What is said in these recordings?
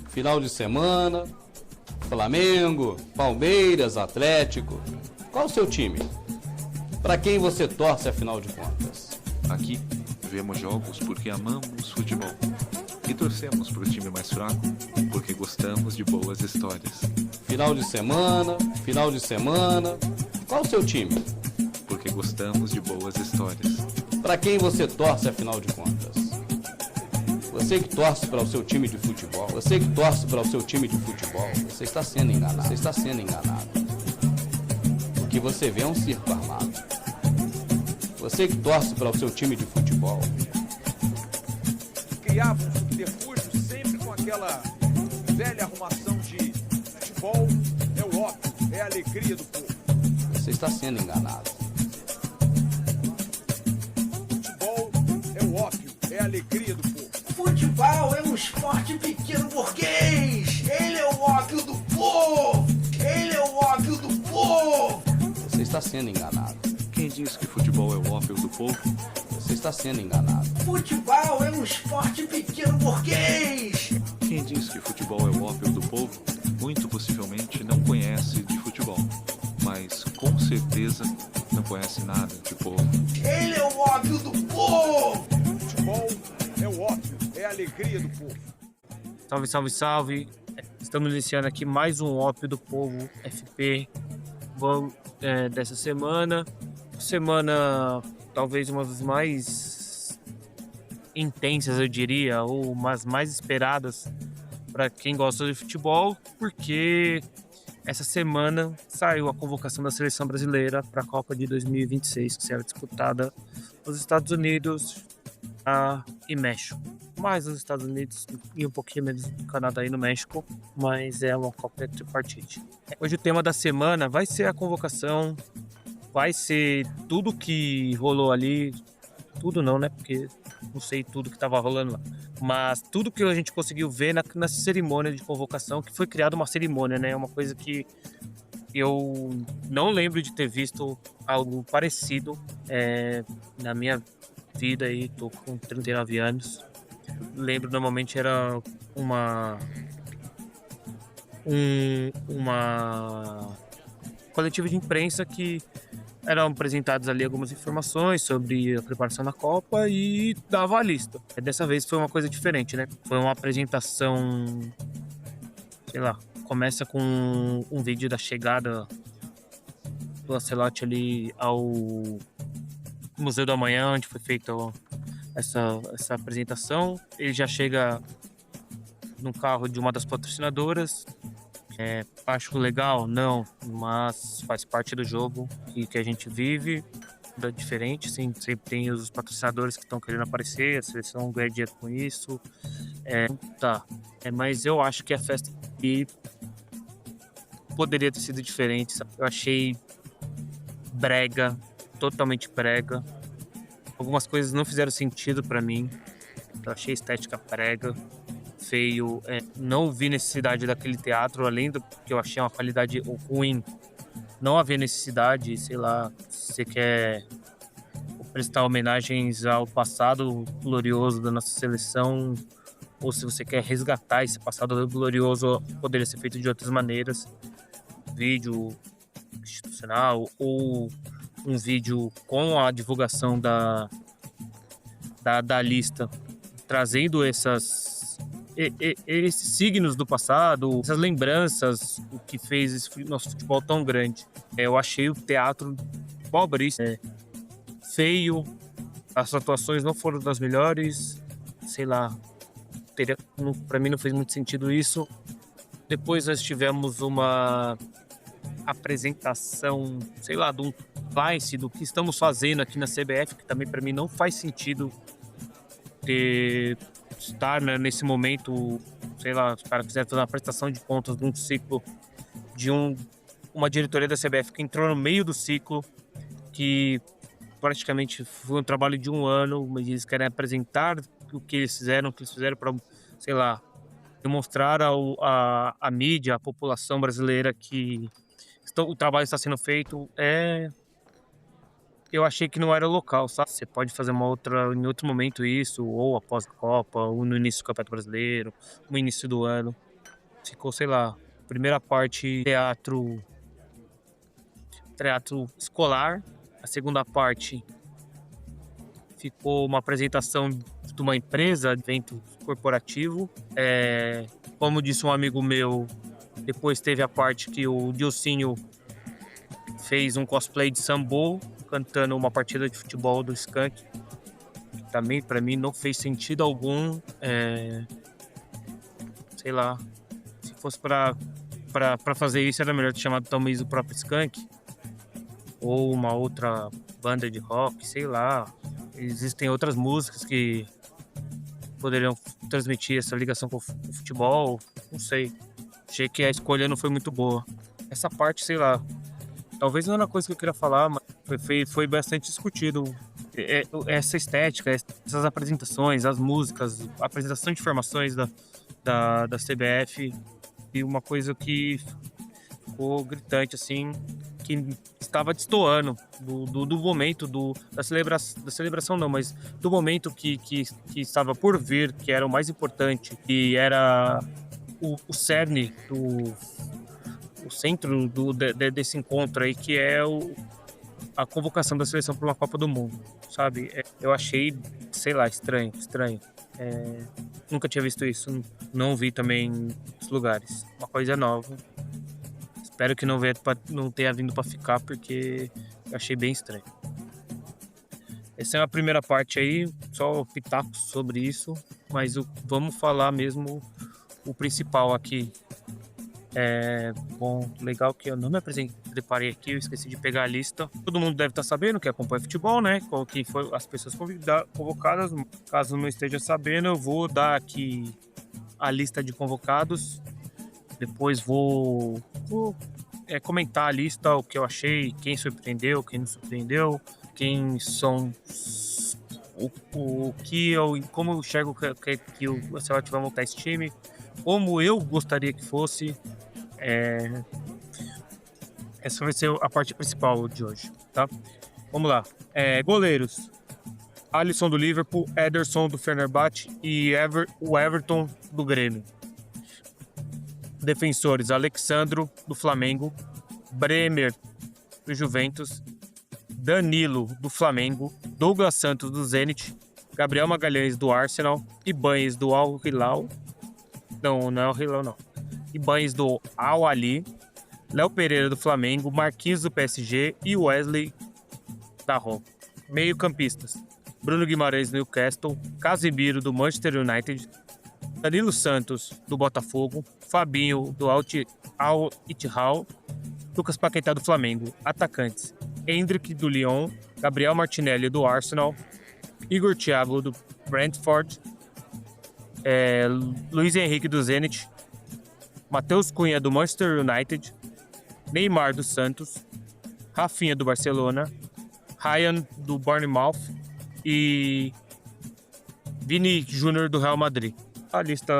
Final de semana, Flamengo, Palmeiras, Atlético. Qual o seu time? Para quem você torce, afinal de contas? Aqui, vemos jogos porque amamos futebol. E torcemos para o time mais fraco porque gostamos de boas histórias. Final de semana, qual o seu time? Porque gostamos de boas histórias. Para quem você torce, afinal de contas? Você que torce para o seu time de futebol, você está sendo enganado. O que você vê é um circo armado. Você que torce para o seu time de futebol. Criava um subterfúgio sempre com aquela velha arrumação de futebol é o ópio, é a alegria do povo. Você está sendo enganado. Futebol é o ópio, é a alegria do povo. Futebol é um esporte pequeno burguês. Ele é o ópio do povo. Você está sendo enganado. Quem diz que futebol é o ópio do povo? Você está sendo enganado. Futebol é um esporte pequeno burguês. Quem diz que futebol é o ópio do povo, muito possivelmente não conhece de futebol. Mas com certeza não conhece nada de povo. Ele é o ópio do povo. Futebol é o ópio, é a alegria do povo. Salve, salve, salve. Estamos iniciando aqui mais um Ópio do Povo FP dessa semana. Semana talvez uma das mais intensas, eu diria, ou umas mais esperadas para quem gosta de futebol, porque essa semana saiu a convocação da seleção brasileira para a Copa de 2026, que será disputada nos Estados Unidos e México. Mais nos Estados Unidos e um pouquinho menos no Canadá e no México, mas é uma Copa tripartite. Hoje o tema da semana vai ser a convocação, vai ser tudo que rolou ali, tudo não, né? Porque não sei tudo que estava rolando lá, mas tudo que a gente conseguiu ver na cerimônia de convocação, que foi criada uma cerimônia, né? Uma coisa que eu não lembro de ter visto algo parecido na minha vida aí, tô com 39 anos. Lembro, normalmente era uma coletiva de imprensa que eram apresentadas ali algumas informações sobre a preparação da Copa e dava a lista. Dessa vez foi uma coisa diferente, né? Foi uma apresentação, sei lá, começa com um vídeo da chegada do Ancelotti ali ao Museu do Amanhã, onde foi feita essa apresentação. Ele já chega no carro de uma das patrocinadoras. Acho legal? Não, mas faz parte do jogo que a gente vive. É diferente, sim, sempre tem os patrocinadores que estão querendo aparecer, a seleção ganha dinheiro com isso. Mas eu acho que a festa aqui poderia ter sido diferente, sabe? Eu achei brega, totalmente brega. Algumas coisas não fizeram sentido pra mim. Eu achei a estética brega, feio. Não vi necessidade daquele teatro, além do que eu achei uma qualidade ruim. Não havia necessidade, sei lá, se você quer prestar homenagens ao passado glorioso da nossa seleção, ou se você quer resgatar esse passado glorioso, poderia ser feito de outras maneiras. Vídeo institucional ou um vídeo com a divulgação da lista, trazendo esses signos do passado, essas lembranças, o que fez esse nosso futebol tão grande. Eu achei o teatro pobríssimo, feio, as atuações não foram das melhores, sei lá, para mim não fez muito sentido isso. Depois nós tivemos uma apresentação, sei lá, de um slice do que estamos fazendo aqui na CBF, que também para mim não faz sentido estar, né, nesse momento, sei lá, os caras quiseram fazer uma prestação de contas de um ciclo, de uma diretoria da CBF que entrou no meio do ciclo, que praticamente foi um trabalho de um ano, mas eles querem apresentar o que eles fizeram para, sei lá, demonstrar à mídia, à população brasileira que o trabalho está sendo feito. Eu achei que não era local, sabe? Você pode fazer em outro momento isso, ou após a Copa, ou no início do Campeonato Brasileiro, no início do ano. ficou, sei lá, primeira parte teatro escolar, a segunda parte ficou uma apresentação de uma empresa, evento corporativo. Como disse um amigo meu, depois teve a parte que o Dilcinho fez um cosplay de Sambo, cantando uma partida de futebol do Skank. Também, para mim, não fez sentido algum. Sei lá, se fosse para fazer isso, era melhor ter chamado talvez o próprio Skank. Ou uma outra banda de rock, sei lá. Existem outras músicas que poderiam transmitir essa ligação com o futebol, não sei. Achei que a escolha não foi muito boa. Essa parte, sei lá, talvez não era a coisa que eu queria falar, mas foi bastante discutido. Essa estética, essas apresentações, as músicas, a apresentação de informações da CBF, e uma coisa que ficou gritante, assim, que estava destoando do momento da celebração não, mas do momento que estava por vir, que era o mais importante, que era o cerne, o centro desse encontro aí, que é a convocação da seleção para uma Copa do Mundo, sabe? Eu achei, sei lá, estranho. Nunca tinha visto isso, não vi também em outros lugares. Uma coisa nova. Espero que não tenha vindo para ficar, porque eu achei bem estranho. Essa é a primeira parte aí, só pitacos sobre isso, mas vamos falar mesmo o principal aqui. Bom, legal que eu não me preparei aqui, eu esqueci de pegar a lista. Todo mundo deve estar sabendo que acompanha futebol, né? Quem foi as pessoas convocadas. Caso não esteja sabendo, eu vou dar aqui a lista de convocados. Depois vou comentar a lista, o que eu achei, quem surpreendeu, quem não surpreendeu, quem são como eu enxergo que o Ancelotti vai montar esse time, como eu gostaria que fosse. Essa vai ser a parte principal de hoje, tá? Vamos lá. Goleiros: Alisson do Liverpool, Ederson do Fenerbahçe e o Everton do Grêmio. Defensores: Alexandro do Flamengo, Bremer do Juventus, Danilo do Flamengo, Douglas Santos do Zenit, Gabriel Magalhães do Arsenal, Ibañez do Al Hilal. Não é o Hilal, não. Ibañez do Al Ahly, Léo Pereira do Flamengo, Marquinhos do PSG e Wesley da Roma. Meio-campistas: Bruno Guimarães do Newcastle, Casemiro do Manchester United, Danilo Santos do Botafogo, Fabinho do Al Ittihad, Lucas Paquetá do Flamengo. Atacantes: Endrick do Lyon, Gabriel Martinelli do Arsenal, Igor Thiago do Brentford, Luiz Henrique do Zenit, Matheus Cunha do Manchester United, Neymar do Santos, Rafinha do Barcelona, Ryan do Bournemouth e Vini Júnior do Real Madrid. A lista,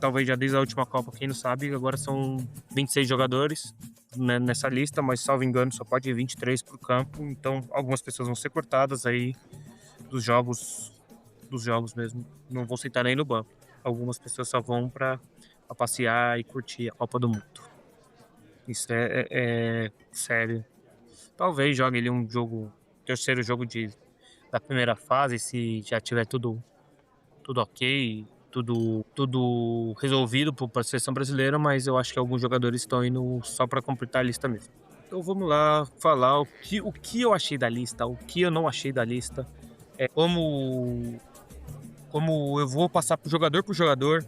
talvez já desde a última Copa, quem não sabe, agora são 26 jogadores nessa lista, mas salvo engano só pode ir 23 para o campo, então algumas pessoas vão ser cortadas aí dos jogos mesmo, não vão sentar nem no banco. Algumas pessoas só vão para passear e curtir a Copa do Mundo. Isso é sério. Talvez jogue ali um terceiro jogo da primeira fase, se já tiver tudo ok, tudo resolvido para a seleção brasileira, mas eu acho que alguns jogadores estão indo só para completar a lista mesmo. Então vamos lá falar o que eu achei da lista, o que eu não achei da lista. Como eu vou passar por jogador,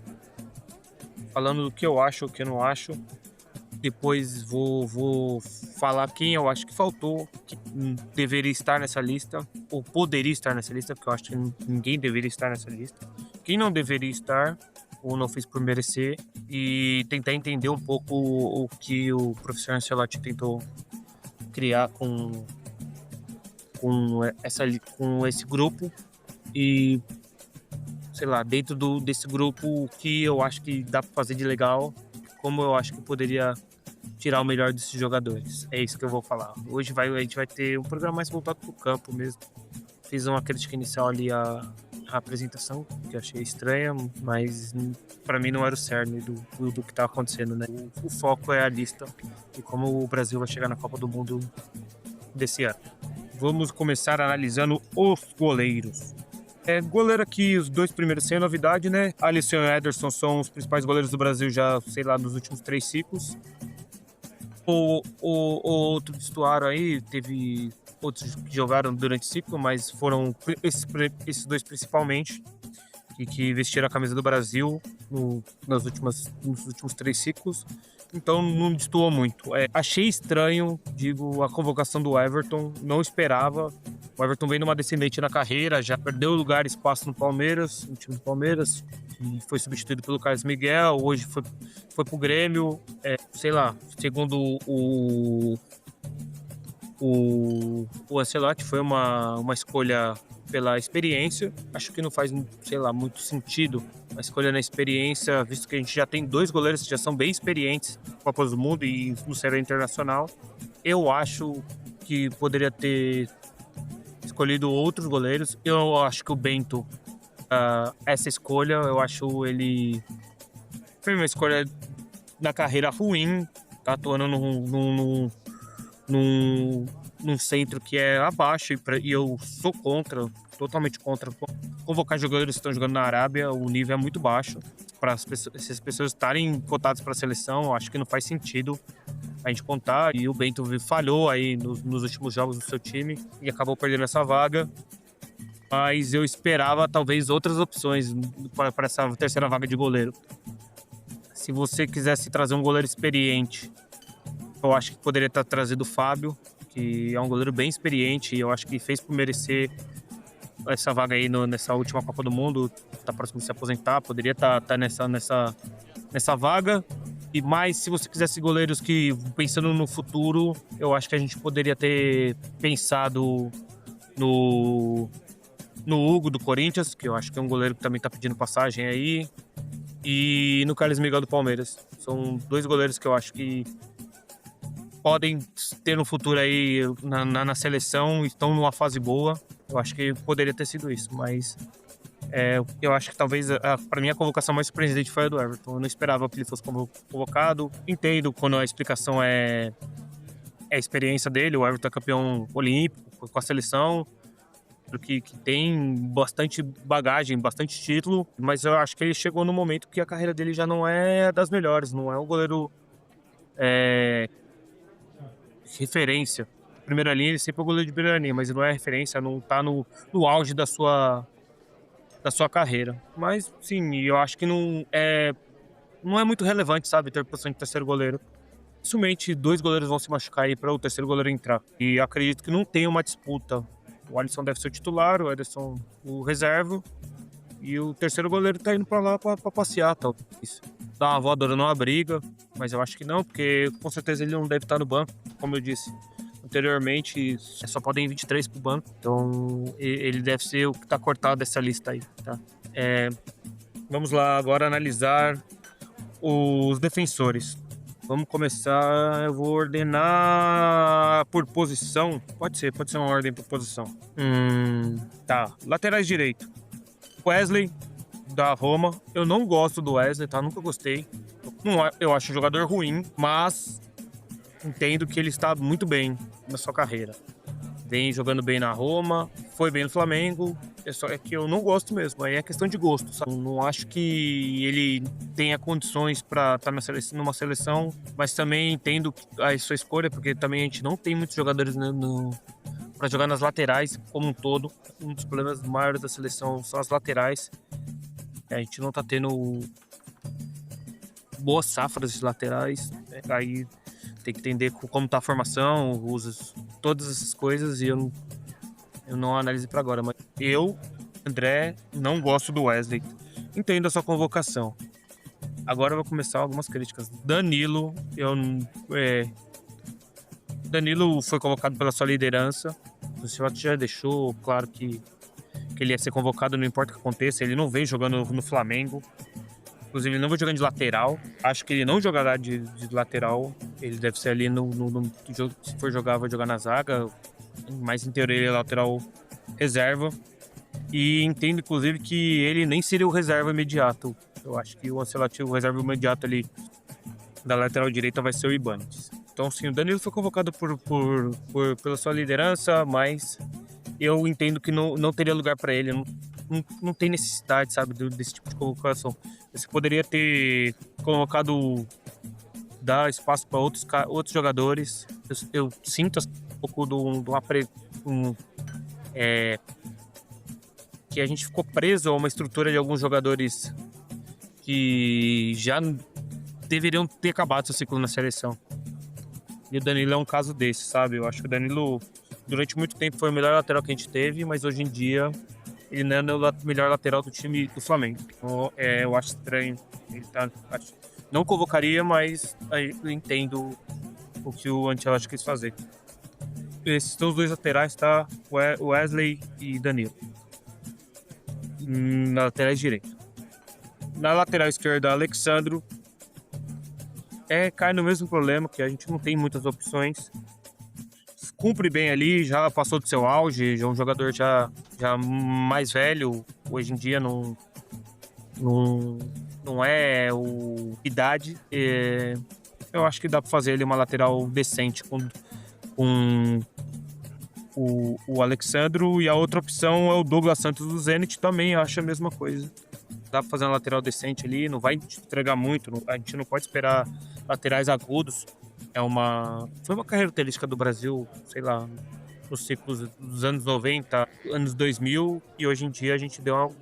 falando do que eu acho, o que eu não acho. Depois vou falar quem eu acho que faltou, que deveria estar nessa lista, ou poderia estar nessa lista, porque eu acho que ninguém deveria estar nessa lista. Quem não deveria estar, ou não fez por merecer, e tentar entender um pouco o que o professor Ancelotti tentou criar com esse grupo. E, sei lá, dentro desse grupo, o que eu acho que dá para fazer de legal, como eu acho que poderia tirar o melhor desses jogadores. É isso que eu vou falar. Hoje a gente vai ter um programa mais voltado pro campo mesmo. Fiz uma crítica inicial ali a a apresentação, que eu achei estranha, mas para mim não era o cerne do que tá acontecendo, né? O foco é a lista e como o Brasil vai chegar na Copa do Mundo desse ano. Vamos começar analisando os goleiros. Goleiro aqui, os dois primeiros sem novidade, né? Alisson e Ederson são os principais goleiros do Brasil já, sei lá, nos últimos 3 ciclos. O outro vestuário aí, teve outros que jogaram durante o ciclo, mas foram esses dois principalmente, que vestiram a camisa do Brasil nos últimos 3 ciclos. Então não destoou muito. Achei estranho, a convocação do Everton, não esperava. O Everton vem numa descendente na carreira, já perdeu lugar e espaço no Palmeiras, no time do Palmeiras, e foi substituído pelo Carlos Miguel, hoje foi pro Grêmio. Sei lá, segundo o Ancelotti, foi uma escolha pela experiência. Acho que não faz, sei lá, muito sentido a escolha na experiência, visto que a gente já tem 2 goleiros que já são bem experientes na Copa do Mundo e no cenário internacional. Eu acho que poderia ter escolhido outros goleiros. Eu acho que o Bento, essa escolha, eu acho ele foi uma escolha na carreira ruim, tá atuando num centro que é abaixo, e eu sou totalmente contra convocar jogadores que estão jogando na Arábia. O nível é muito baixo para essas pessoas estarem cotadas para a seleção. Eu acho que não faz sentido a gente contar, e o Bento falhou aí nos últimos jogos do seu time e acabou perdendo essa vaga, mas eu esperava talvez outras opções para essa terceira vaga de goleiro. Se você quisesse trazer um goleiro experiente, eu acho que poderia ter trazido o Fábio, que é um goleiro bem experiente, e eu acho que fez por merecer essa vaga aí nessa última Copa do Mundo. Tá próximo de se aposentar, poderia estar nessa vaga. E mais, se você quisesse goleiros que, pensando no futuro, eu acho que a gente poderia ter pensado no Hugo do Corinthians, que eu acho que é um goleiro que também tá pedindo passagem aí, e no Carlos Miguel do Palmeiras. São 2 goleiros que eu acho que podem ter um futuro aí na seleção, estão numa fase boa. Eu acho que poderia ter sido isso, mas eu acho que talvez, para mim, a convocação mais surpreendente foi a do Everton. Eu não esperava que ele fosse convocado. Entendo quando a explicação é a experiência dele. O Everton é campeão olímpico com a seleção, que tem bastante bagagem, bastante título, mas eu acho que ele chegou no momento que a carreira dele já não é das melhores, não é um goleiro referência. Primeira linha, ele sempre é o goleiro de primeira linha, mas ele não é referência, não tá no auge da sua carreira. Mas sim, eu acho que não é muito relevante, sabe, ter posição de terceiro goleiro. Dificilmente 2 goleiros vão se machucar aí para o terceiro goleiro entrar. E acredito que não tem uma disputa. O Alisson deve ser o titular, o Ederson o reserva, e o terceiro goleiro tá indo para lá para passear, talvez. Dar uma voadora numa briga, mas eu acho que não, porque com certeza ele não deve estar no banco, como eu disse anteriormente, só podem ir 23 pro banco, então ele deve ser o que tá cortado dessa lista aí, tá? Vamos lá agora analisar os defensores. Vamos começar, eu vou ordenar por posição, pode ser uma ordem por posição. Tá, laterais direito, Wesley, da Roma. Eu não gosto do Wesley, tá? Nunca gostei. Eu acho um jogador ruim, mas entendo que ele está muito bem na sua carreira. Vem jogando bem na Roma, foi bem no Flamengo. É que eu não gosto mesmo, aí é questão de gosto, sabe? Não acho que ele tenha condições para estar numa seleção, mas também entendo a sua escolha, porque também a gente não tem muitos jogadores para jogar nas laterais como um todo. Um dos problemas maiores da seleção são as laterais. A gente não tá tendo boas safras de laterais, né? Aí tem que entender como tá a formação, todas essas coisas, e eu não analiso para agora, mas eu, André, não gosto do Wesley. Entendo a sua convocação. Agora eu vou começar algumas críticas. Danilo foi convocado pela sua liderança. O senhor já deixou claro que ele ia ser convocado, não importa o que aconteça. Ele não vem jogando no Flamengo. Inclusive, ele não vai jogando de lateral. Acho que ele não jogará de lateral. Ele deve ser ali no jogo. Se for jogar, vai jogar na zaga. Mas em teoria ele é lateral reserva. E entendo, inclusive, que ele nem seria o reserva imediato. Eu acho que o Ancelotti, o reserva imediato ali da lateral direita vai ser o Ibanez. Então, sim, o Danilo foi convocado pela sua liderança, mas eu entendo que não teria lugar para ele. Não tem necessidade, sabe, desse tipo de convocação. Você poderia ter colocado, dar espaço para outros jogadores. Eu sinto um pouco que a gente ficou preso a uma estrutura de alguns jogadores que já deveriam ter acabado seu ciclo na seleção. E o Danilo é um caso desse, sabe? Eu acho que o Danilo, durante muito tempo, foi o melhor lateral que a gente teve, mas hoje em dia ele não é o melhor lateral do time do Flamengo. Então, eu acho estranho. Não convocaria, mas eu entendo o que o Ancelotti quis fazer. Esses são os dois laterais, tá? Wesley e Danilo. Na lateral direita. Na lateral esquerda, Alexandro. Cai no mesmo problema, que a gente não tem muitas opções. Cumpre bem ali, já passou do seu auge, já é um jogador já mais velho. Hoje em dia não é idade. Eu acho que dá para fazer ele uma lateral decente com o Alexandro, e a outra opção é o Douglas Santos do Zenit, também acho a mesma coisa. Dá para fazer uma lateral decente ali, não vai entregar muito, a gente não pode esperar laterais agudos. Foi uma característica do Brasil, sei lá, nos ciclos dos anos 90, anos 2000, e hoje em dia a gente deu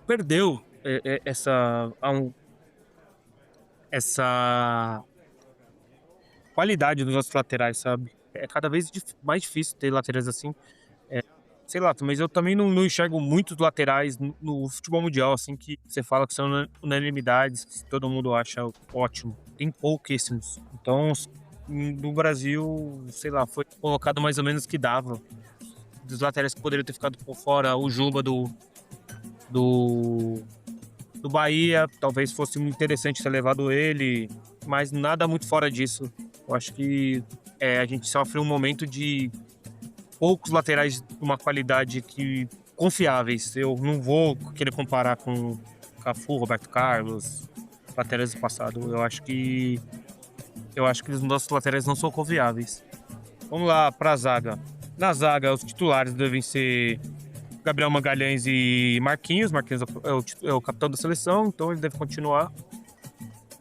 perdeu essa qualidade dos nossos laterais, sabe? É cada vez mais difícil ter laterais assim. Sei lá, mas eu também não enxergo muitos laterais no futebol mundial, assim, que você fala que são unanimidades, que todo mundo acha ótimo. Tem pouquíssimos. Então, no Brasil, sei lá, foi colocado mais ou menos o que dava. Dos laterais que poderiam ter ficado por fora, o Juba do Bahia, talvez fosse interessante ter levado ele, mas nada muito fora disso. Eu acho que a gente sofre um momento de poucos laterais de uma qualidade confiáveis. Eu não vou querer comparar com Cafu, Roberto Carlos, laterais do passado. Eu acho que os nossos laterais não são confiáveis. Vamos lá para a zaga. Na zaga, os titulares devem ser Gabriel Magalhães e Marquinhos. Marquinhos é o capitão da seleção, então ele deve continuar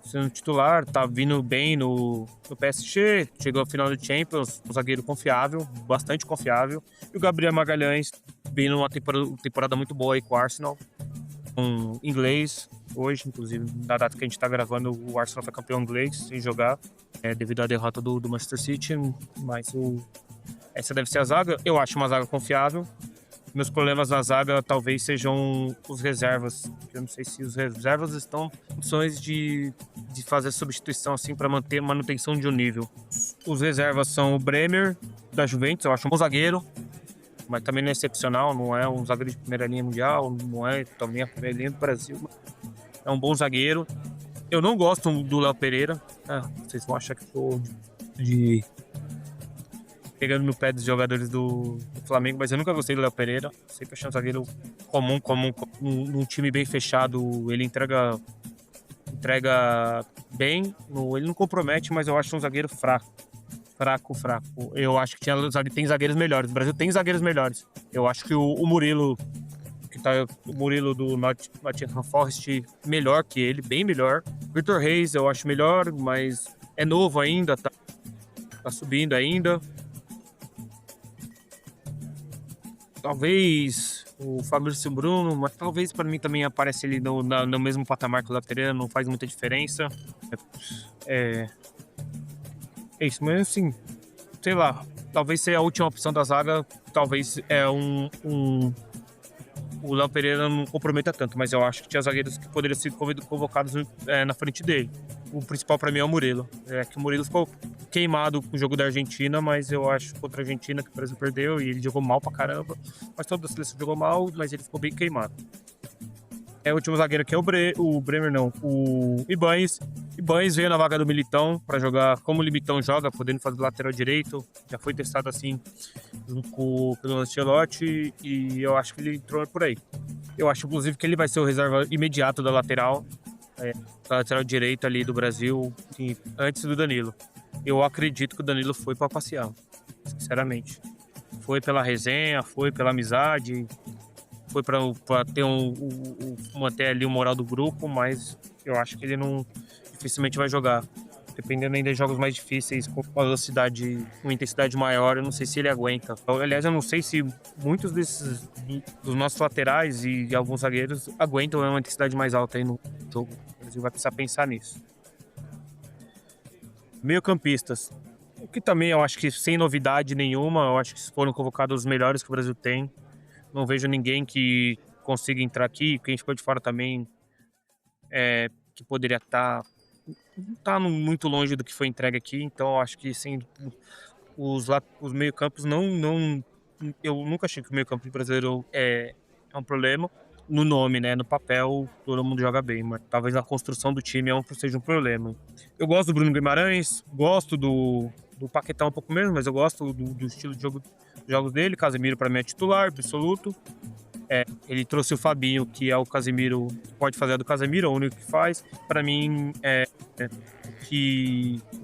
sendo titular. Tá vindo bem no PSG, chegou ao final do Champions, um zagueiro confiável, bastante confiável. E o Gabriel Magalhães vem numa temporada muito boa aí com o Arsenal, um inglês. Hoje, inclusive, na data que a gente tá gravando, o Arsenal foi campeão inglês sem jogar, devido à derrota do Manchester City, mas essa deve ser a zaga. Eu acho uma zaga confiável. Meus problemas na zaga talvez sejam os reservas. Eu não sei se os reservas estão em condições de fazer substituição assim para manter manutenção de um nível. Os reservas são o Bremer, da Juventus, eu acho um bom zagueiro, mas também não é excepcional, não é um zagueiro de primeira linha mundial, não é também a primeira linha do Brasil. É um bom zagueiro. Eu não gosto do Léo Pereira. Vocês vão achar que estou pegando no pé dos jogadores do Flamengo, mas eu nunca gostei do Léo Pereira. Sempre achei um zagueiro comum. Num time bem fechado, ele entrega bem. Ele não compromete, mas eu acho um zagueiro fraco. Eu acho que tem zagueiros melhores. O Brasil tem zagueiros melhores. Eu acho que o Murilo, o Murilo do Nottingham Forest, melhor que ele, bem melhor. Vitor Reis eu acho melhor, mas é novo ainda, tá subindo ainda. Talvez o Fabrício Bruno, mas talvez para mim também aparece ele no mesmo patamar que o Léo Pereira, não faz muita diferença. É isso, mas assim, sei lá, talvez seja a última opção da zaga, talvez o Léo Pereira não comprometa tanto, mas eu acho que tinha zagueiros que poderiam ser convocados na frente dele. O principal para mim é o Murilo. Que o Murilo ficou queimado com o jogo da Argentina, mas eu acho contra a Argentina que o Brasil perdeu e ele jogou mal pra caramba. Mas toda a seleção jogou mal, mas ele ficou bem queimado. O último zagueiro aqui é o Bremer, não, o Ibanez. Ibañez veio na vaga do Militão para jogar como o Militão joga, podendo fazer lateral direito. Já foi testado assim pelo Ancelotti e eu acho que ele entrou por aí. Eu acho, inclusive, que ele vai ser o reserva imediato da lateral direita ali do Brasil, antes do Danilo. Eu acredito que o Danilo foi para passear, sinceramente. Foi pela resenha, foi pela amizade, foi para ter manter ali o moral do grupo, mas eu acho que ele não dificilmente vai jogar. Dependendo ainda de jogos mais difíceis, com velocidade, com intensidade maior, eu não sei se ele aguenta. Aliás, eu não sei se muitos dos nossos laterais e alguns zagueiros aguentam uma intensidade mais alta aí no jogo. O Brasil vai precisar pensar nisso. Meio-campistas. O que também eu acho que sem novidade nenhuma, eu acho que foram convocados os melhores que o Brasil tem. Não vejo ninguém que consiga entrar aqui. Quem ficou de fora também que poderia estar muito longe do que foi entregue aqui. Então eu acho que sem os meio-campos eu nunca achei que o meio-campo brasileiro é um problema. No nome, né? No papel, todo mundo joga bem, mas talvez na construção do time seja um problema. Eu gosto do Bruno Guimarães, gosto do Paquetá um pouco menos, mas eu gosto do estilo de jogos dele. Casemiro para mim é titular, absoluto. Ele trouxe o Fabinho, que é o Casemiro, pode fazer a do Casemiro, é o único que faz. Para mim, o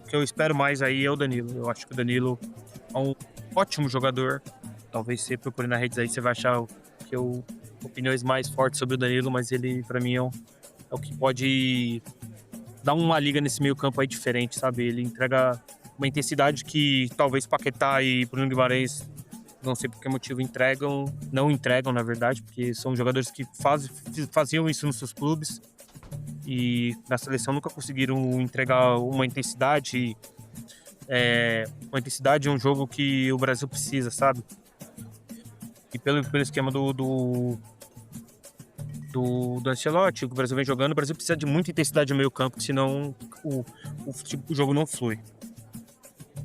que eu espero mais aí é o Danilo. Eu acho que o Danilo é um ótimo jogador. Talvez você procure na redes aí, você vai achar opiniões mais fortes sobre o Danilo, mas ele, para mim, é o que pode dar uma liga nesse meio campo aí diferente, sabe? Ele entrega uma intensidade que talvez Paquetá e Bruno Guimarães, não sei por que motivo, não entregam, na verdade, porque são jogadores que faziam isso nos seus clubes e na seleção nunca conseguiram entregar uma intensidade de um jogo que o Brasil precisa, sabe? E pelo esquema do Ancelotti, o que o Brasil vem jogando, o Brasil precisa de muita intensidade no meio campo, senão o jogo não flui.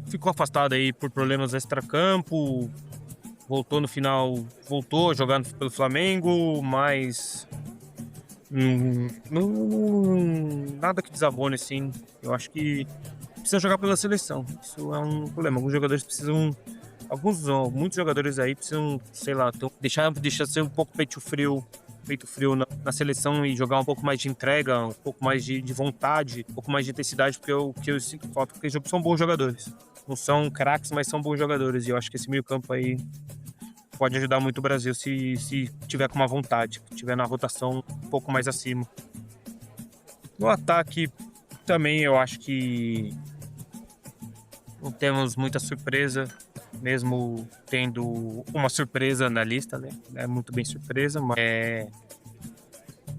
Ficou afastado aí por problemas extracampo, voltou a jogar pelo Flamengo, mas nada que desabone, assim. Eu acho que precisa jogar pela seleção, isso é um problema. Alguns jogadores precisam, muitos jogadores aí precisam, sei lá, deixar ser um pouco peito frio na seleção e jogar um pouco mais de entrega, um pouco mais de vontade, um pouco mais de intensidade, porque o que eu sinto falta, porque são bons jogadores. Não são craques, mas são bons jogadores. E eu acho que esse meio campo aí pode ajudar muito o Brasil se tiver com uma vontade, tiver na rotação um pouco mais acima. No ataque, também eu acho que não temos muita surpresa, mesmo tendo uma surpresa na lista, né? É muito bem surpresa, mas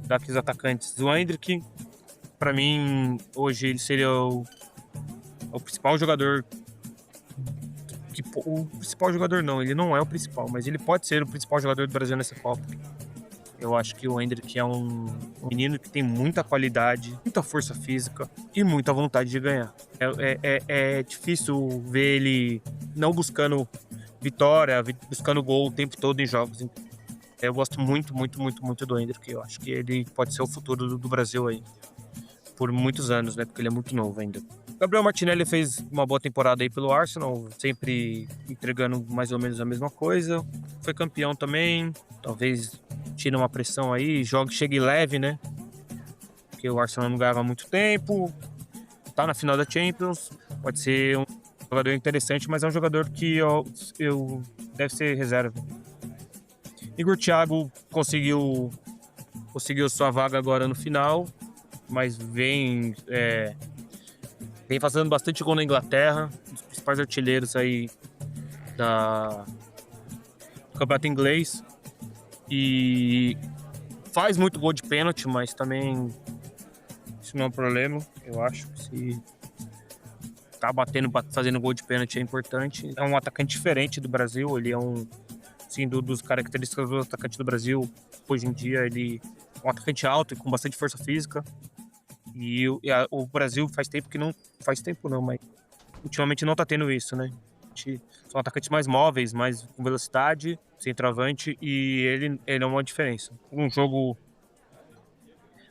daqueles atacantes, o Endrick, para mim, hoje ele seria o principal jogador. O principal jogador não, ele não é o principal, mas ele pode ser o principal jogador do Brasil nessa Copa. Eu acho que o Endrick é um menino que tem muita qualidade, muita força física e muita vontade de ganhar. É difícil ver ele não buscando vitória, buscando gol o tempo todo em jogos. Eu gosto muito, muito, muito, muito do Endrick. Eu acho que ele pode ser o futuro do Brasil aí por muitos anos, né? Porque ele é muito novo ainda. Gabriel Martinelli fez uma boa temporada aí pelo Arsenal, sempre entregando mais ou menos a mesma coisa. Foi campeão também, talvez tire uma pressão aí, chegue leve, né? Porque o Arsenal não ganhava há muito tempo, tá na final da Champions, pode ser um jogador interessante, mas é um jogador que deve ser reserva. Igor Thiago conseguiu sua vaga agora no final, mas vem fazendo bastante gol na Inglaterra, um dos principais artilheiros aí do campeonato inglês. E faz muito gol de pênalti, mas também isso não é um problema, eu acho. Se tá fazendo gol de pênalti é importante. É um atacante diferente do Brasil, ele é dos características do atacante do Brasil. Hoje em dia ele é um atacante alto e com bastante força física. E o Brasil faz tempo mas ultimamente não tá tendo isso, né? São atacantes mais móveis, mais com velocidade, centroavante, e ele é uma diferença. Um jogo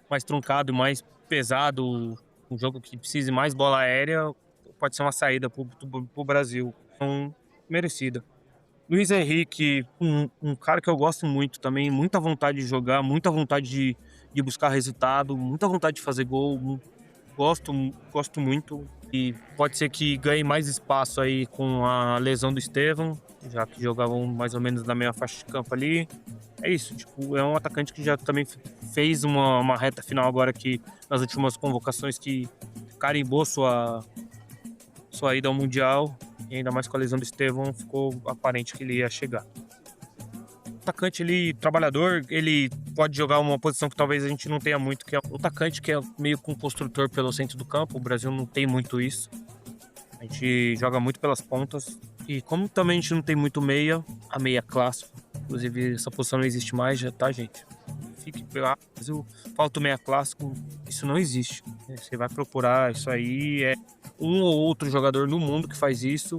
mais truncado, mais pesado, um jogo que precise mais bola aérea, pode ser uma saída pro Brasil. Então, merecida. Luiz Henrique, um cara que eu gosto muito também, muita vontade de jogar, muita vontade de buscar resultado, muita vontade de fazer gol. Gosto muito. E pode ser que ganhe mais espaço aí com a lesão do Estevão, já que jogavam mais ou menos na mesma faixa de campo ali. É isso, tipo, é um atacante que já também fez uma reta final agora que nas últimas convocações que carimbou sua ida ao Mundial, e ainda mais com a lesão do Estevão, ficou aparente que ele ia chegar. Atacante ali, trabalhador, ele pode jogar uma posição que talvez a gente não tenha muito, que é um atacante que é meio com construtor pelo centro do campo. O Brasil não tem muito isso. A gente joga muito pelas pontas. E como também a gente não tem muito meia, a meia clássico, inclusive essa posição não existe mais, já tá, gente? Fique pela Brasil, falta o meia clássico, isso não existe. Você vai procurar isso aí, é um ou outro jogador no mundo que faz isso,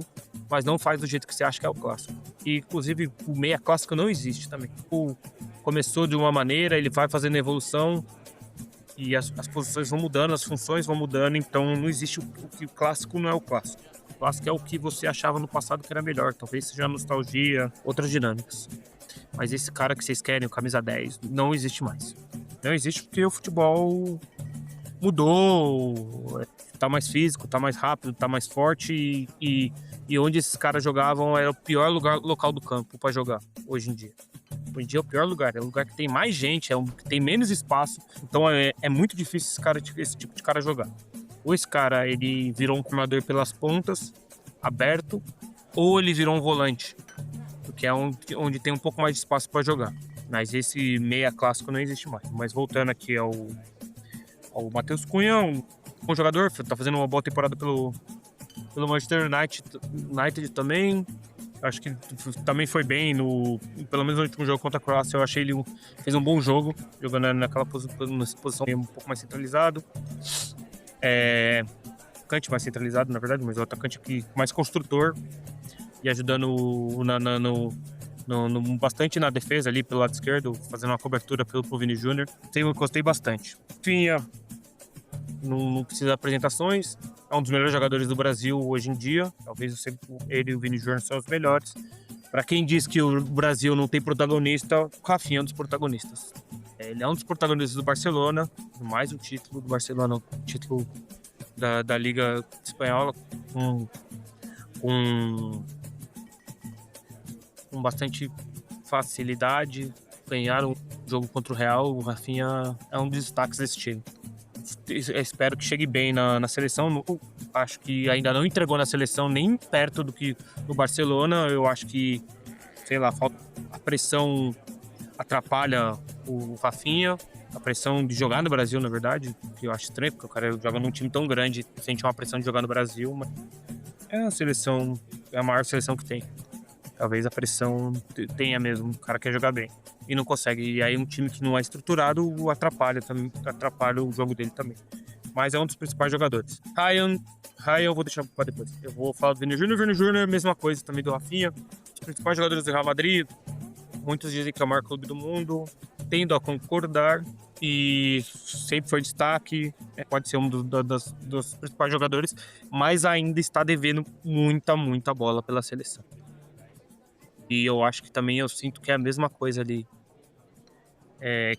mas não faz do jeito que você acha que é o clássico. E, inclusive, o meia clássico não existe também. Começou de uma maneira, ele vai fazendo evolução e as posições vão mudando, as funções vão mudando, então não existe o clássico não é o clássico. O clássico é o que você achava no passado que era melhor, talvez seja nostalgia, outras dinâmicas. Mas esse cara que vocês querem, o camisa 10, não existe mais. Não existe porque o futebol mudou, tá mais físico, tá mais rápido, tá mais forte e onde esses caras jogavam era o pior local do campo para jogar hoje em dia. Hoje em dia é o pior lugar, é o lugar que tem mais gente, é o que tem menos espaço, então é muito difícil esse tipo de cara jogar. Ou esse cara ele virou um armador pelas pontas, aberto, ou ele virou um volante, que é onde tem um pouco mais de espaço para jogar. Mas esse meia clássico não existe mais. Mas voltando aqui ao Matheus Cunha, um bom jogador, tá fazendo uma boa temporada pelo Manchester United também. Acho que também foi bem, pelo menos no último jogo contra a Croácia, eu achei ele fez um bom jogo, jogando naquela posição um pouco mais centralizado. Atacante mais centralizado, na verdade, mas é o atacante aqui mais construtor e ajudando bastante na defesa ali pelo lado esquerdo, fazendo uma cobertura pelo Vini Júnior. Eu gostei bastante. Finha não precisa de apresentações, é um dos melhores jogadores do Brasil hoje em dia. Talvez ele e o Vini Júnior são os melhores. Para quem diz que o Brasil não tem protagonista, o Rafinha é um dos protagonistas. Ele é um dos protagonistas do Barcelona, mais um título do Barcelona, um título da Liga Espanhola, com bastante facilidade. Ganharam o jogo contra o Real. O Rafinha é um dos destaques desse time. Eu espero que chegue bem na seleção. Acho que ainda não entregou na seleção nem perto do que no Barcelona. Eu acho que, sei lá, a pressão atrapalha o Rafinha. A pressão de jogar no Brasil, na verdade, que eu acho estranho, porque o cara joga num time tão grande, sente uma pressão de jogar no Brasil, mas é a maior seleção que tem. Talvez a pressão tenha mesmo, o cara quer jogar bem e não consegue. E aí um time que não é estruturado atrapalha o jogo dele também. Mas é um dos principais jogadores. Ryan eu vou deixar para depois. Eu vou falar do Vini Júnior, mesma coisa também do Rafinha. Os principais jogadores do Real Madrid, muitos dizem que é o maior clube do mundo, tendo a concordar, e sempre foi destaque, pode ser um dos principais jogadores, mas ainda está devendo muita bola pela seleção. E eu acho que também eu sinto que é a mesma coisa ali,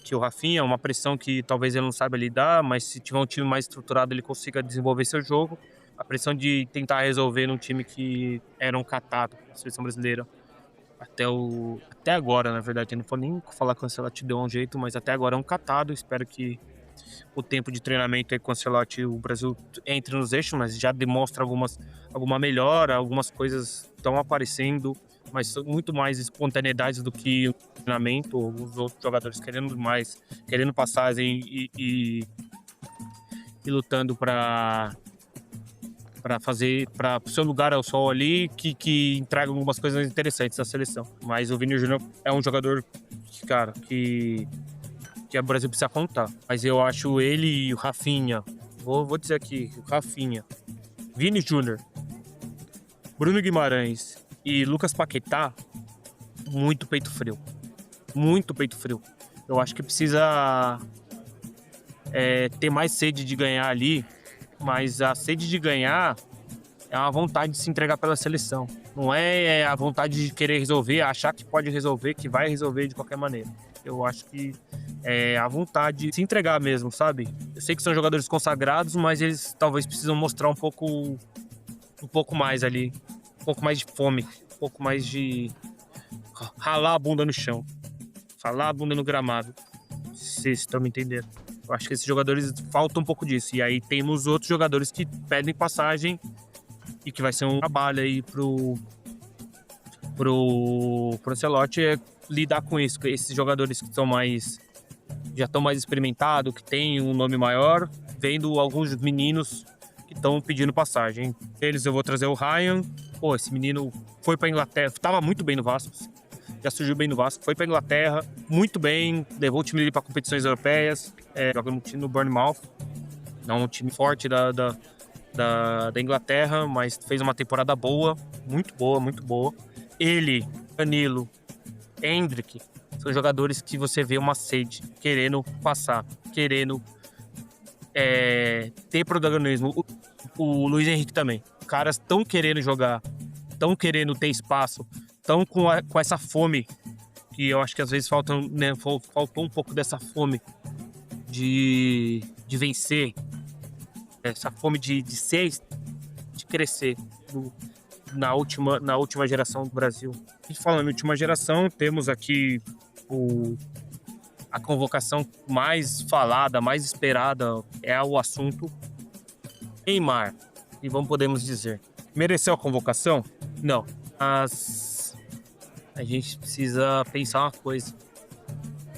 que o Rafinha, uma pressão que talvez ele não saiba lidar, mas se tiver um time mais estruturado ele consiga desenvolver seu jogo. A pressão de tentar resolver num time que era um catado, a seleção brasileira. Até agora, na verdade, eu não vou nem falar que o Ancelotti deu um jeito, mas até agora é um catado. Espero que o tempo de treinamento aí com o Ancelotti, o Brasil entre nos eixos, mas já demonstra alguma melhora, algumas coisas estão aparecendo, mas muito mais espontaneidade do que o treinamento, os outros jogadores querendo passagem e lutando para o seu lugar ao sol ali, que entrega algumas coisas interessantes na seleção. Mas o Vini Júnior é um jogador que o Brasil precisa contar. Mas eu acho ele e o Rafinha, vou dizer aqui, o Rafinha, Vini Júnior, Bruno Guimarães e Lucas Paquetá, muito peito frio. Muito peito frio. Eu acho que precisa ter mais sede de ganhar ali, mas a sede de ganhar é uma vontade de se entregar pela seleção. Não é a vontade de querer resolver, achar que pode resolver, que vai resolver de qualquer maneira. Eu acho que é a vontade de se entregar mesmo, sabe? Eu sei que são jogadores consagrados, mas eles talvez precisam mostrar um pouco mais ali, um pouco mais de fome, um pouco mais de ralar a bunda no chão, ralar a bunda no gramado. Se vocês estão me entendendo. Eu acho que esses jogadores faltam um pouco disso. E aí temos outros jogadores que pedem passagem e que vai ser um trabalho aí pro Ancelotti lidar com isso. Esses jogadores que já estão mais experimentados, que têm um nome maior, vendo alguns meninos que estão pedindo passagem. Eles eu vou trazer o Ryan. Pô, esse menino foi pra Inglaterra, estava muito bem no Vasco. Já surgiu bem no Vasco, foi pra Inglaterra, muito bem, levou o time dele pra competições europeias, joga no time no Bournemouth, não um time forte da Inglaterra, mas fez uma temporada boa, muito boa, muito boa. Ele, Danilo, Endrick, são jogadores que você vê uma sede, querendo passar, querendo ter protagonismo. O Luiz Henrique também. Caras estão querendo jogar, estão querendo ter espaço, estão com essa fome, que eu acho que às vezes faltou um pouco dessa fome de vencer, essa fome de ser, de crescer na última geração do Brasil. E falando em última geração, temos aqui a convocação mais falada, mais esperada, é o assunto Neymar. E podemos dizer, mereceu a convocação? Não. Mas a gente precisa pensar uma coisa.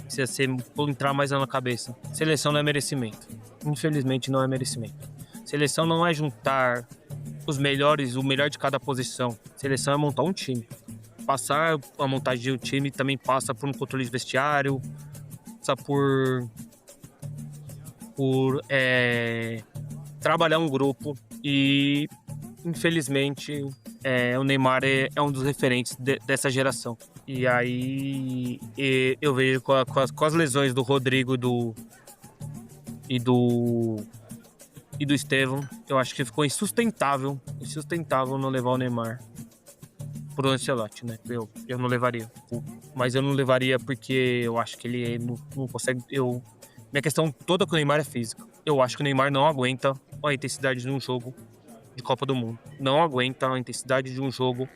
Precisa entrar mais na cabeça. Seleção não é merecimento. Infelizmente não é merecimento. Seleção não é juntar os melhores, o melhor de cada posição. Seleção é montar um time. Passar a montagem do time também passa por um controle de vestiário, passa por trabalhar um grupo e, infelizmente, o Neymar é um dos referentes dessa geração. E aí eu vejo com as lesões do Rodrigo e do Estevão, eu acho que ficou insustentável não levar o Neymar pro Ancelotti, né? Eu não levaria. Mas eu não levaria porque eu acho que ele não consegue... Minha questão toda com o Neymar é física. Eu acho que o Neymar não aguenta a intensidade de um jogo de Copa do Mundo. Não aguenta a intensidade de um jogo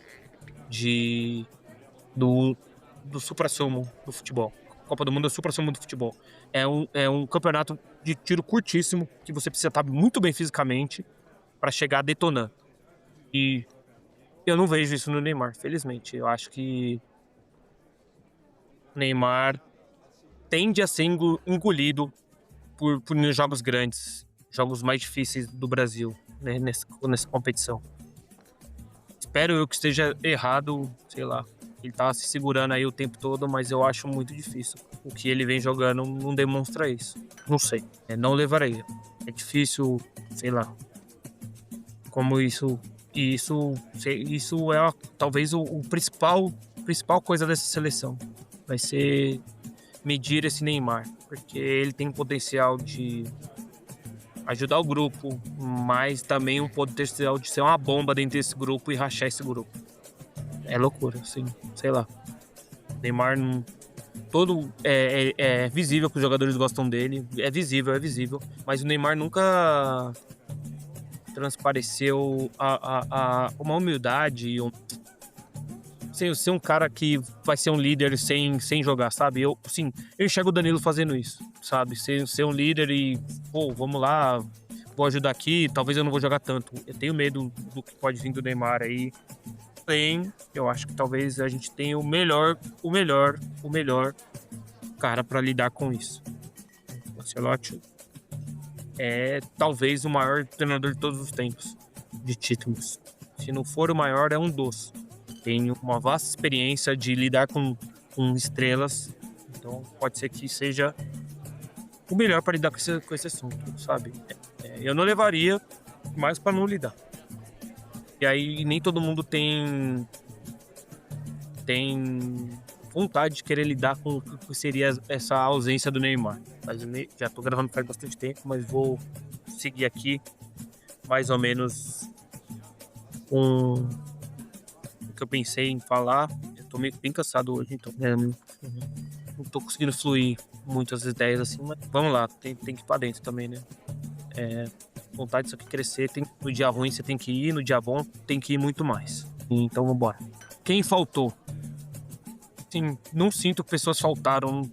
do supra-sumo do futebol. Copa do Mundo é o supra-sumo do futebol. É um campeonato de tiro curtíssimo, que você precisa estar muito bem fisicamente para chegar detonando. E eu não vejo isso no Neymar, felizmente. Eu acho que o Neymar tende a ser engolido por jogos grandes, jogos mais difíceis do Brasil, né, nessa competição. Espero eu que esteja errado, sei lá. Ele tá se segurando aí o tempo todo, mas eu acho muito difícil. O que ele vem jogando não demonstra isso. Não sei. Não levaria. É difícil, sei lá. Como isso... E isso é talvez o principal coisa dessa seleção. Vai ser medir esse Neymar. Porque ele tem potencial de ajudar o grupo, mas também um potencial de ser uma bomba dentro desse grupo e rachar esse grupo. É loucura, assim, sei lá. Neymar é visível que os jogadores gostam dele, é visível, mas o Neymar nunca transpareceu uma humildade, sem ser um cara que vai ser um líder sem jogar, sabe? Eu enxergo o Danilo fazendo isso, sabe? Ser um líder e, vamos lá, vou ajudar aqui, talvez eu não vou jogar tanto. Eu tenho medo do que pode vir do Neymar aí. Eu acho que talvez a gente tenha o melhor cara para lidar com isso. O Ancelotti é talvez o maior treinador de todos os tempos de títulos. Se não for o maior, é um dos. Tem uma vasta experiência de lidar com estrelas, então pode ser que seja o melhor para lidar com esse assunto, sabe? Eu não levaria, mas para não lidar. E aí nem todo mundo tem vontade de querer lidar com o que seria essa ausência do Neymar. Mas já tô gravando faz bastante tempo, mas vou seguir aqui. mais ou menos o que eu pensei em falar. Eu tô meio bem cansado hoje, então não tô conseguindo fluir muitas ideias assim, mas vamos lá, tem que ir pra dentro também, né? Vontade disso aqui crescer, no dia ruim você tem que ir, no dia bom tem que ir muito mais. Então vambora. Quem faltou? Sim, não sinto que pessoas faltaram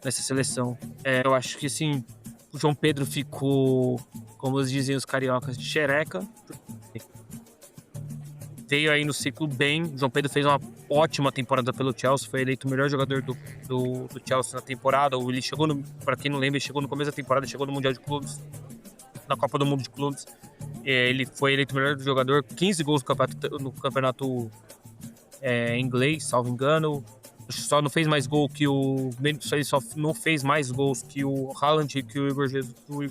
nessa seleção. Eu acho que assim, o João Pedro ficou, como dizem os cariocas, de xereca. Veio aí no ciclo bem. O João Pedro fez uma ótima temporada pelo Chelsea, foi eleito o melhor jogador do Chelsea na temporada. Ele chegou, para quem não lembra, ele chegou no começo da temporada, chegou no Mundial de Clubes, na Copa do Mundo de Clubes. Ele foi eleito o melhor jogador, 15 gols no campeonato inglês, salvo engano. Só não fez mais gol que ele só não fez mais gols que o Haaland e que o Igor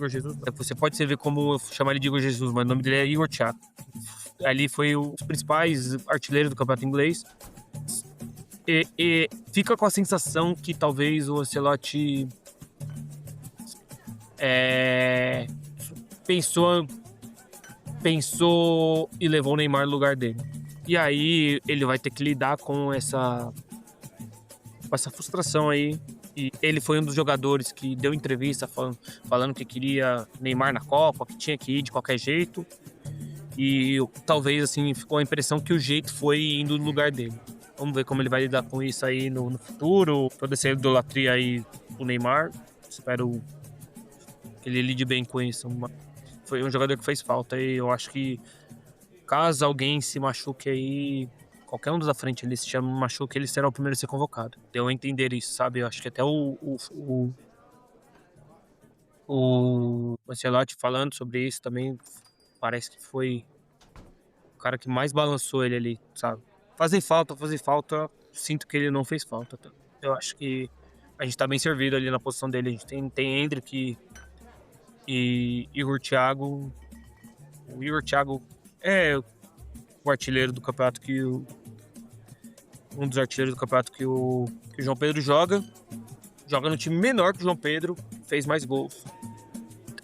Jesus. Você pode ver como eu chamar ele de Igor Jesus, mas o nome dele é Igor Thiago. Ali foi os principais artilheiros do campeonato inglês. E fica com a sensação que talvez o Ancelotti pensou e levou o Neymar no lugar dele. E aí ele vai ter que lidar com essa frustração aí. E ele foi um dos jogadores que deu entrevista falando que queria Neymar na Copa, que tinha que ir de qualquer jeito. E talvez assim ficou a impressão que o jeito foi indo no lugar dele. Vamos ver como ele vai lidar com isso aí no futuro. Toda essa idolatria aí do Neymar. Espero que ele lide bem com isso. Foi um jogador que fez falta e eu acho que caso alguém se machuque aí, qualquer um dos da frente ele se chama machuque, ele será o primeiro a ser convocado. Deu a entender isso, sabe? Eu acho que até o Ancelotti falando sobre isso também, parece que foi o cara que mais balançou ele ali, sabe? Fazer falta, sinto que ele não fez falta. Tá? Eu acho que a gente tá bem servido ali na posição dele. A gente tem Endrick e Igor Thiago. O Igor Thiago é o artilheiro do campeonato um dos artilheiros do campeonato que o João Pedro joga no time menor que o João Pedro, fez mais gols.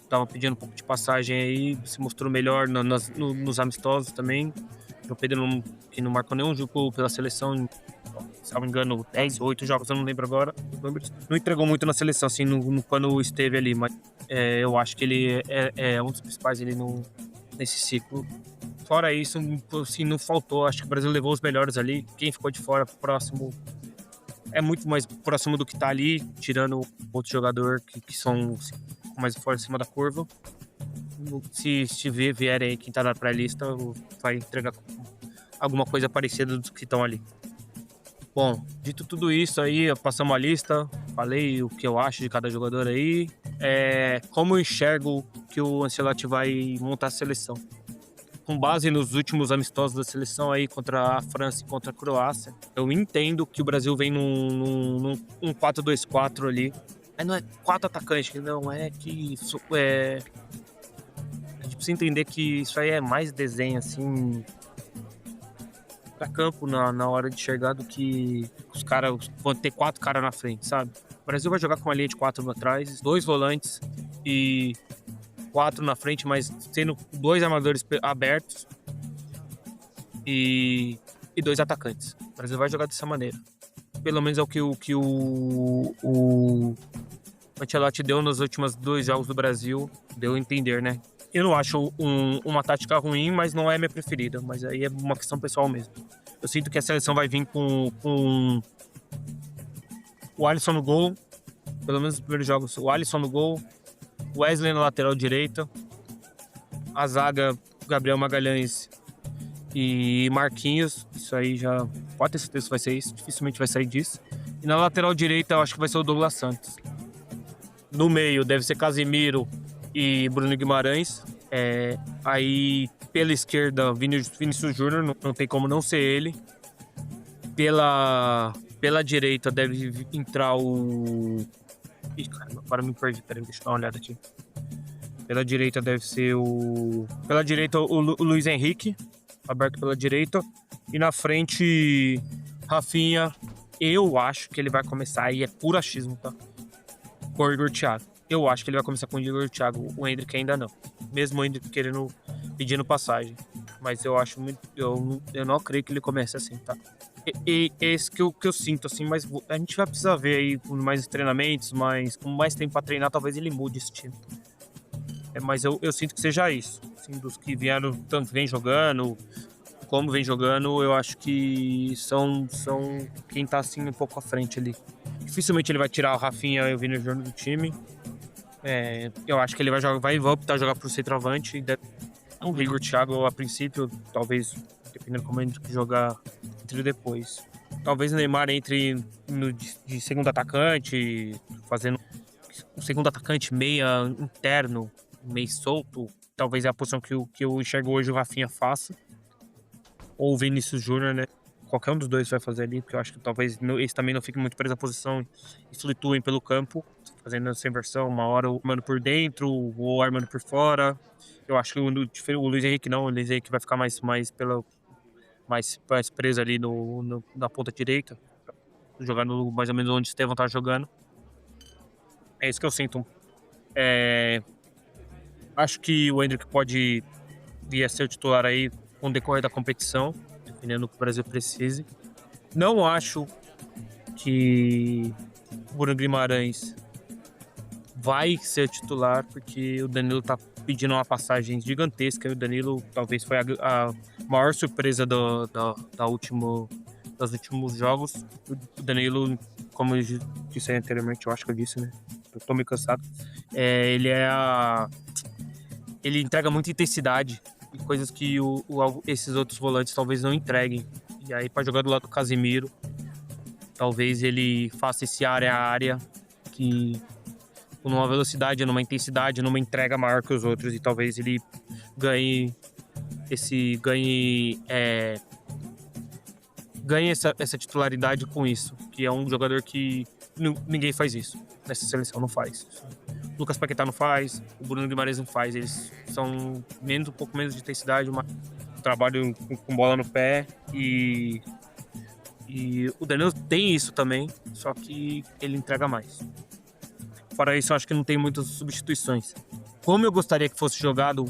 Tava pedindo um pouco de passagem aí, se mostrou melhor nos amistosos também. O João Pedro que não marcou nenhum jogo pela seleção, se não me engano, 10, 8 jogos, eu não lembro agora. Não entregou muito na seleção, assim, quando esteve ali, mas eu acho que ele é um dos principais ali nesse ciclo. Fora isso, assim, não faltou, acho que o Brasil levou os melhores ali. Quem ficou de fora, próximo, é muito mais próximo do que tá ali, tirando outro jogador que são mais fora em cima da curva. Se vier aí quem tá na pré-lista, vai entregar alguma coisa parecida dos que estão ali. Bom, dito tudo isso aí, passamos a lista, falei o que eu acho de cada jogador aí. Como eu enxergo que o Ancelotti vai montar a seleção. Com base nos últimos amistosos da seleção aí contra a França e contra a Croácia, eu entendo que o Brasil vem num 4-2-4 ali. Mas não é 4 atacantes, não, a gente precisa entender que isso aí é mais desenho, assim, pra campo na hora de enxergar do que os caras vão ter 4 caras na frente, sabe? O Brasil vai jogar com uma linha de 4 atrás, 2 volantes e 4 na frente, mas tendo 2 armadores abertos e 2 atacantes. O Brasil vai jogar dessa maneira. Pelo menos é o que o Ancelotti deu nos últimos 2 jogos do Brasil, deu a entender, né? Eu não acho uma tática ruim, mas não é minha preferida. Mas aí é uma questão pessoal mesmo. Eu sinto que a seleção vai vir com o Alisson no gol, pelo menos nos primeiros jogos. O Alisson no gol, Wesley na lateral direita, a zaga Gabriel Magalhães e Marquinhos. Isso aí já pode ter certeza que vai ser isso, dificilmente vai sair disso. E na lateral direita eu acho que vai ser o Douglas Santos. No meio deve ser Casemiro e Bruno Guimarães. Aí pela esquerda Vinícius Júnior, não tem como não ser ele. Pela direita deve entrar o... Ih, caramba, agora me perdi, peraí, deixa eu dar uma olhada aqui. Pela direita deve ser o Luiz Henrique, aberto pela direita. E na frente, Rafinha. Eu acho que ele vai começar, aí é puro achismo, tá? Com o Igor Thiago. Eu acho que ele vai começar com o Igor Thiago, o Endrick ainda não. mesmo ainda pedindo passagem. Mas eu acho muito, eu não creio que ele comece assim, tá? E é isso que eu sinto, assim, mas a gente vai precisar ver aí com mais treinamentos, com mais tempo pra treinar, talvez ele mude esse time. Mas eu sinto que seja isso. Assim, dos que vieram, tanto vem jogando, como vem jogando, eu acho que são quem tá assim um pouco à frente ali. Dificilmente ele vai tirar o Rafinha e o Vini Júnior do time. Eu acho que ele vai optar jogar pro centroavante. O Igor Thiago, a princípio, talvez, dependendo como ele jogar, entre depois. Talvez o Neymar entre de segundo atacante, fazendo um segundo atacante meia interno, meio solto. Talvez é a posição que eu enxergo hoje o Rafinha faça. Ou o Vinícius Júnior, né? Qualquer um dos dois vai fazer ali, porque eu acho que talvez esse também não fique muito preso na posição e flutuem pelo campo, fazendo essa inversão, uma hora armando por dentro ou armando por fora. Eu acho que o Luiz Henrique não, o Luiz Henrique vai ficar mais preso ali na ponta direita, jogando mais ou menos onde o Estevão tá jogando. É isso que eu sinto. Acho que o Endrick pode vir a ser o titular aí com o decorrer da competição, dependendo do que o Brasil precise. Não acho que o Bruno Guimarães vai ser titular, porque o Danilo tá pedindo uma passagem gigantesca, e o Danilo talvez foi a maior surpresa dos últimos jogos. O Danilo, como eu disse anteriormente, eu acho que eu disse, né? Eu tô meio cansado. Ele entrega muita intensidade e coisas que esses outros volantes talvez não entreguem. E aí, para jogar do lado do Casemiro, talvez ele faça esse área a área, que numa velocidade, numa intensidade, numa entrega maior que os outros, e talvez ele ganhe essa titularidade com isso, que é um jogador que ninguém faz isso nessa seleção, não faz. O Lucas Paquetá não faz, o Bruno Guimarães não faz, eles são um pouco menos de intensidade, trabalho com bola no pé, e o Danilo tem isso também, só que ele entrega mais. Fora isso, eu acho que não tem muitas substituições. Como eu gostaria que fosse jogado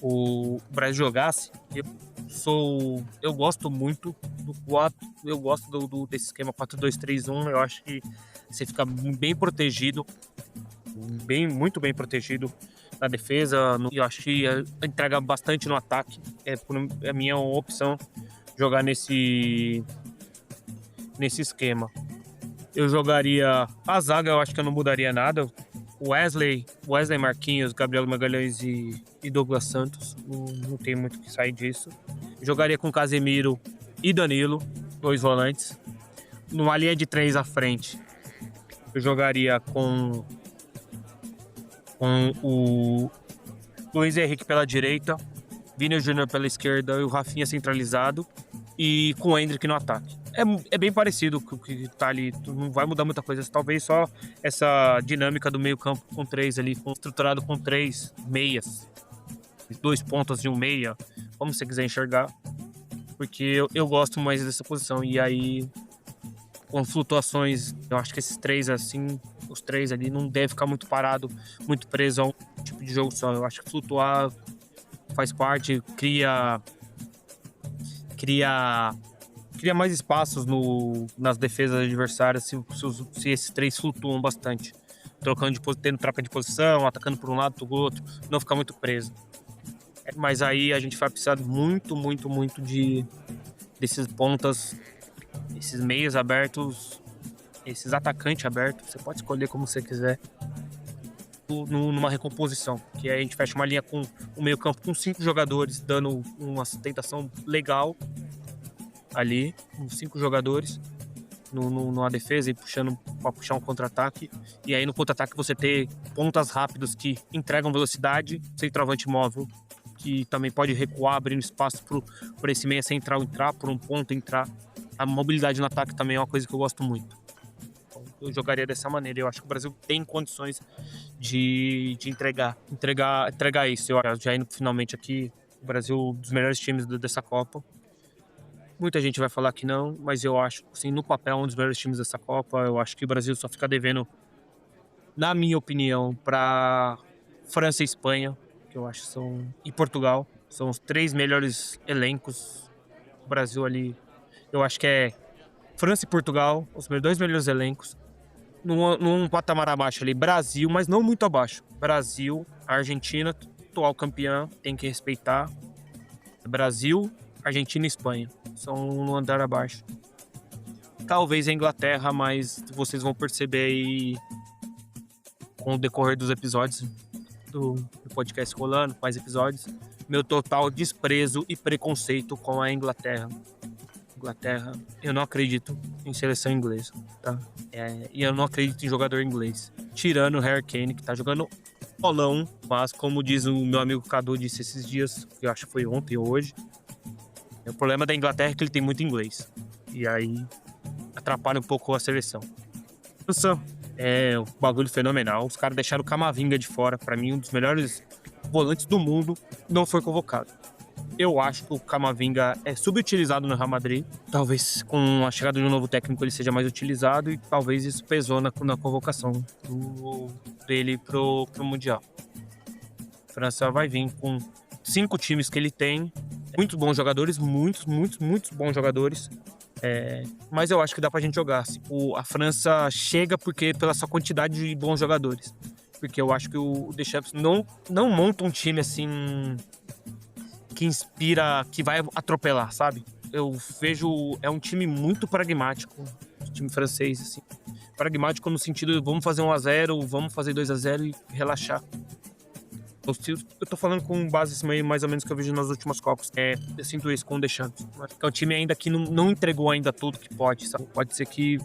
o Brasil jogasse, eu gosto muito do 4, eu gosto desse esquema 4-2-3-1, eu acho que você fica bem protegido, muito bem protegido na defesa, e eu acho que entrega bastante no ataque. É a minha opção jogar nesse esquema. Eu jogaria a zaga, eu acho que eu não mudaria nada. Wesley, Marquinhos, Gabriel Magalhães e Douglas Santos. Não tem muito o que sair disso. Jogaria com Casemiro e Danilo, 2 volantes. Numa linha de 3 à frente, eu jogaria com o Luiz Henrique pela direita, Vini Júnior pela esquerda e o Rafinha centralizado, e com o Endrick no ataque. É bem parecido com o que tá ali, não vai mudar muita coisa, talvez só essa dinâmica do meio campo com 3 ali, estruturado com 3 meias, 2 pontas e um meia, como você quiser enxergar, porque eu gosto mais dessa posição. E aí, com flutuações, eu acho que esses 3 assim, os 3 ali não deve ficar muito parado, muito preso a um tipo de jogo só. Eu acho que flutuar faz parte, cria mais espaços nas defesas adversárias se esses 3 flutuam bastante, tendo troca de posição, atacando por um lado, por outro, não ficar muito preso. Mas aí a gente vai precisar muito desses pontas, esses meias abertos, esses atacantes abertos, você pode escolher como você quiser, numa recomposição, que aí a gente fecha uma linha com o meio campo com 5 jogadores, dando uma sustentação legal ali, com 5 jogadores numa defesa e para puxar um contra-ataque, e aí no contra-ataque você ter pontas rápidos que entregam velocidade, centroavante móvel que também pode recuar, abrindo espaço para esse meia central entrar, por um ponto entrar. A mobilidade no ataque também é uma coisa que eu gosto muito. Então, eu jogaria dessa maneira. Eu acho que o Brasil tem condições de entregar isso. Eu já indo finalmente aqui, o Brasil, um dos melhores times dessa Copa. Muita gente vai falar que não, mas eu acho, assim, no papel, um dos melhores times dessa Copa. Eu acho que o Brasil só fica devendo na minha opinião, para França e Espanha, que eu acho que e Portugal, são os 3 melhores elencos. O Brasil ali, eu acho que é França e Portugal, os meus 2 melhores elencos. Num patamar abaixo ali, Brasil, mas não muito abaixo. Brasil, Argentina, atual campeã, tem que respeitar. Brasil, Argentina e Espanha, são no andar abaixo. Talvez a Inglaterra, mas vocês vão perceber aí com o decorrer dos episódios do podcast rolando, mais episódios, meu total desprezo e preconceito com a Inglaterra. Eu não acredito em seleção inglesa, tá? E eu não acredito em jogador inglês. Tirando o Harry Kane, que tá jogando bolão, mas como diz o meu amigo Cadu, disse esses dias, que eu acho que foi ontem ou hoje, o problema da Inglaterra é que ele tem muito inglês. E aí atrapalha um pouco a seleção. França é um bagulho fenomenal. Os caras deixaram o Camavinga de fora. Pra mim, um dos melhores volantes do mundo, não foi convocado. Eu acho que o Camavinga é subutilizado no Real Madrid. Talvez com a chegada de um novo técnico ele seja mais utilizado e talvez isso pesou na convocação dele pro Mundial. A França vai vir com 5 times que ele tem. Muitos bons jogadores, muitos bons jogadores. Mas eu acho que dá pra gente jogar. A França chega pela sua quantidade de bons jogadores. Porque eu acho que o Deschamps não monta um time assim que inspira, que vai atropelar, sabe? Eu vejo, é um time muito pragmático, o time francês, assim. Pragmático no sentido de vamos fazer 1-0, vamos fazer 2-0 e relaxar. Eu tô falando com base mais ou menos que eu vejo nas últimas Copas. Eu sinto isso com o Deschamps. É um time ainda que não entregou ainda tudo que pode, sabe? Pode ser que,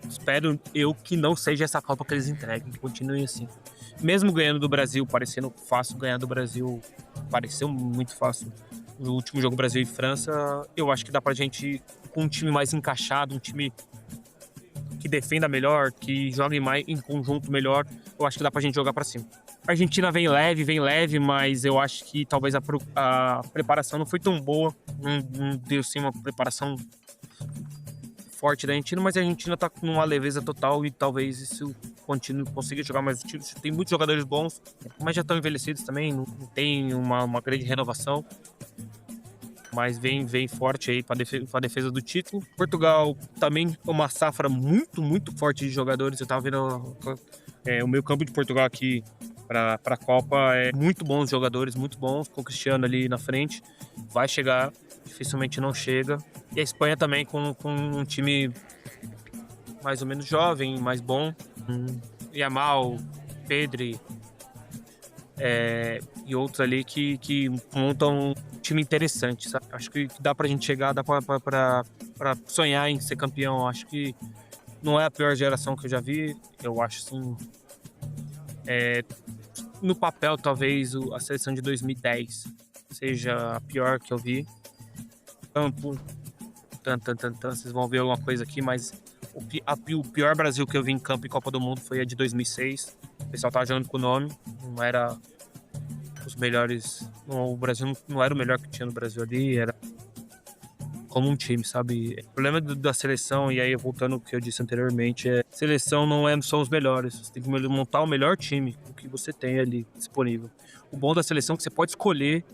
espero eu, que não seja essa Copa que eles entreguem, que continuem assim. Mesmo ganhando do Brasil, parecendo fácil ganhar do Brasil, pareceu muito fácil. No último jogo Brasil e França, eu acho que dá pra gente, com um time mais encaixado, um time que defenda melhor, que jogue mais em conjunto melhor, eu acho que dá pra gente jogar pra cima. A Argentina vem leve, mas eu acho que talvez a preparação não foi tão boa, não deu sim uma preparação forte da Argentina, mas a Argentina tá com uma leveza total e talvez isso consiga jogar mais títulos. Tem muitos jogadores bons, mas já estão envelhecidos também, não tem uma grande renovação. Mas vem forte aí para a defesa do título. Portugal também uma safra muito forte de jogadores. Eu tava vendo o meio campo de Portugal aqui para a Copa, muito bons jogadores, muito bons, com o Cristiano ali na frente. Vai chegar, dificilmente não chega. E a Espanha também com um time mais ou menos jovem, mais bom. Yamal, Pedri e outros ali que montam um time interessante, sabe? Acho que dá pra gente chegar, dá pra sonhar em ser campeão. Acho que não é a pior geração que eu já vi. Eu acho assim, no papel talvez a seleção de 2010 seja a pior que eu vi. Campo, vocês vão ver alguma coisa aqui, mas o pior Brasil que eu vi em campo em Copa do Mundo foi a de 2006. O pessoal tava jogando com o nome, não era os melhores. O Brasil não era o melhor que tinha no Brasil ali, era como um time, sabe? O problema da seleção, e aí voltando ao que eu disse anteriormente, seleção não são os melhores. Você tem que montar o melhor time, o que você tem ali disponível. O bom da seleção é que você pode escolher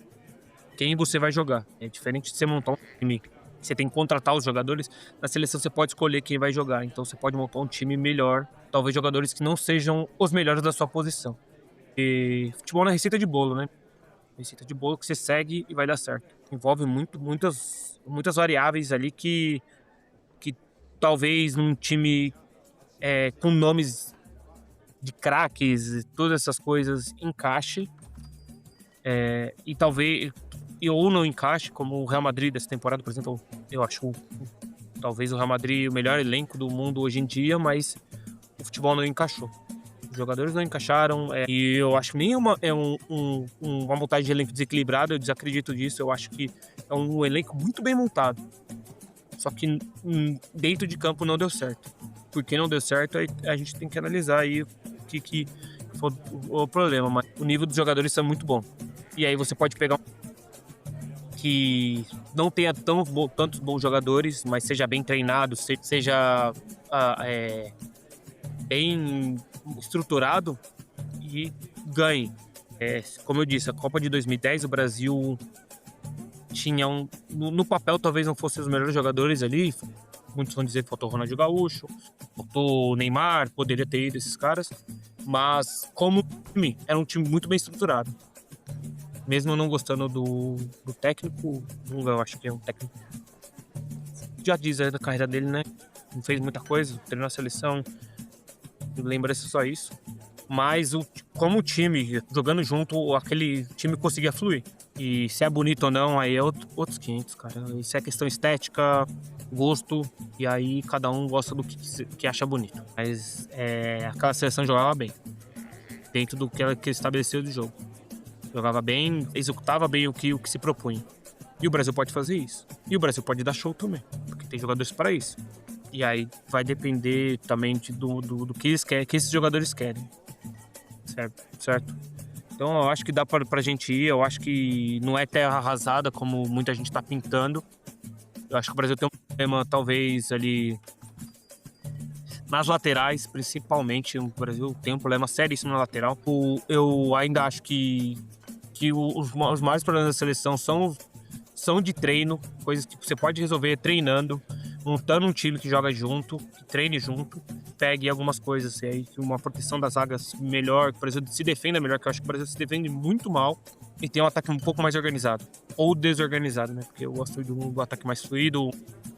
quem você vai jogar. É diferente de você montar um time. Você tem que contratar os jogadores. Na seleção você pode escolher quem vai jogar. Então você pode montar um time melhor. Talvez jogadores que não sejam os melhores da sua posição. E futebol não é receita de bolo, né? Receita de bolo que você segue e vai dar certo. Envolve muitas variáveis ali que talvez num time com nomes de craques, todas essas coisas, encaixe. E talvez... ou não encaixe, como o Real Madrid dessa temporada, por exemplo. Eu acho talvez o Real Madrid o melhor elenco do mundo hoje em dia, mas o futebol não encaixou. Os jogadores não encaixaram, e eu acho que nem uma montagem de elenco desequilibrada, eu desacredito disso. Eu acho que é um elenco muito bem montado, só que dentro de campo não deu certo. Por que não deu certo, a gente tem que analisar aí o que foi o problema, mas o nível dos jogadores é muito bom. E aí você pode pegar que não tenha tantos bons jogadores, mas seja bem treinado, seja bem estruturado e ganhe. Como eu disse, a Copa de 2010, o Brasil tinha no papel talvez não fossem os melhores jogadores ali. Muitos vão dizer que faltou o Ronaldinho Gaúcho, faltou o Neymar, poderia ter ido esses caras. Mas como time, era um time muito bem estruturado. Mesmo eu não gostando do técnico, eu acho que é um técnico. Já diz aí da carreira dele, né? Não fez muita coisa, treinou a seleção. Lembra-se só isso. Mas como o time, jogando junto, aquele time conseguia fluir. E se é bonito ou não, aí é outros 500, cara. Isso é questão estética, gosto, e aí cada um gosta do que acha bonito. Mas aquela seleção jogava bem, dentro do que estabeleceu do jogo. Jogava bem, executava bem o que se propunha. E o Brasil pode fazer isso. E o Brasil pode dar show também, porque tem jogadores para isso. E aí vai depender também do que eles querem, que esses jogadores querem. Certo? Então eu acho que dá pra gente ir, eu acho que não é terra arrasada como muita gente tá pintando. Eu acho que o Brasil tem um problema talvez ali nas laterais, principalmente. O Brasil tem um problema seríssimo na lateral. Eu ainda acho que os maiores problemas da seleção são de treino, coisas que você pode resolver treinando, montando um time que joga junto, que treine junto, pegue algumas coisas aí, uma proteção das zagas melhor, que o Brasil se defenda melhor, que eu acho que o Brasil se defende muito mal e tem um ataque um pouco mais organizado, ou desorganizado, né? Porque eu gosto de um ataque mais fluido,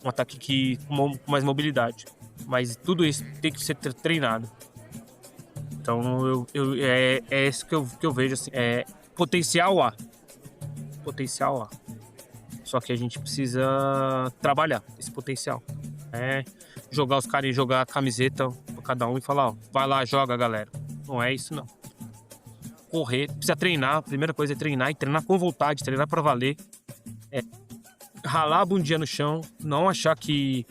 um ataque com mais mobilidade, mas tudo isso tem que ser treinado. Então é isso que eu vejo, assim, potencial A. Só que a gente precisa trabalhar esse potencial. Jogar os caras e jogar a camiseta pra cada um e falar, ó, vai lá, joga, galera. Não é isso, não. Correr, precisa treinar. A primeira coisa é treinar e treinar com vontade, treinar pra valer. Ralar a bundinha no chão, não achar que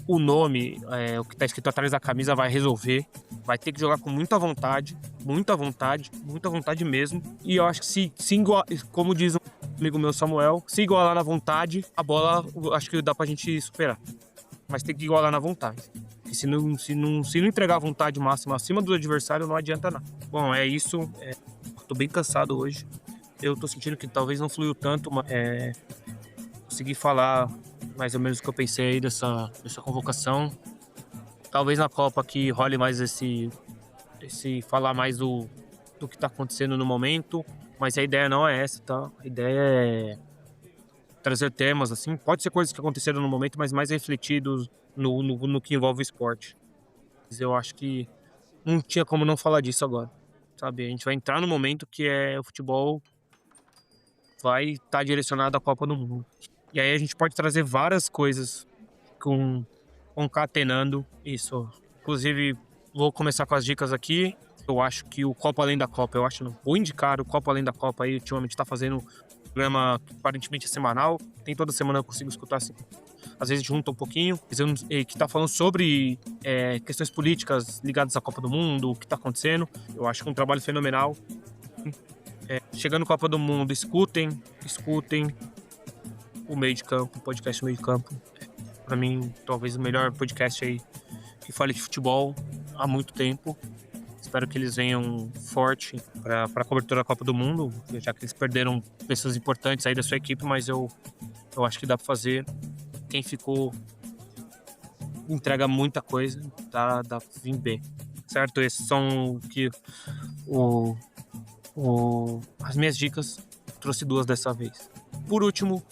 o nome, o que tá escrito atrás da camisa vai resolver. Vai ter que jogar com muita vontade mesmo. E eu acho que se igual, como diz um amigo meu, Samuel, se igualar na vontade, a bola, acho que dá pra gente superar. Mas tem que igualar na vontade. E se não entregar a vontade máxima acima do adversário, não adianta nada. Bom, é isso. Tô bem cansado hoje. Eu tô sentindo que talvez não fluiu tanto, mas consegui falar mais ou menos o que eu pensei aí dessa convocação. Talvez na Copa que role mais esse falar mais do que tá acontecendo no momento. Mas a ideia não é essa, tá? A ideia é trazer temas, assim. Pode ser coisas que aconteceram no momento, mas mais refletidos no que envolve o esporte. Mas eu acho que não tinha como não falar disso agora, sabe? A gente vai entrar no momento que o futebol vai estar direcionado à Copa do Mundo. E aí a gente pode trazer várias coisas concatenando isso. Inclusive, vou começar com as dicas aqui. Eu acho que o Copa Além da Copa, vou indicar o Copa Além da Copa aí, ultimamente está fazendo um programa que aparentemente é semanal, tem toda semana eu consigo escutar assim, às vezes junta um pouquinho, que está falando sobre questões políticas ligadas à Copa do Mundo, o que está acontecendo. Eu acho que é um trabalho fenomenal. Chegando Copa do Mundo, escutem o Meio de Campo, o podcast Meio de Campo. Para mim, talvez o melhor podcast aí que fale de futebol há muito tempo. Espero que eles venham forte para a cobertura da Copa do Mundo, já que eles perderam pessoas importantes aí da sua equipe, mas eu acho que dá para fazer. Quem ficou entrega muita coisa, dá para vir bem, certo? Esses são as minhas dicas, trouxe 2 dessa vez. Por último,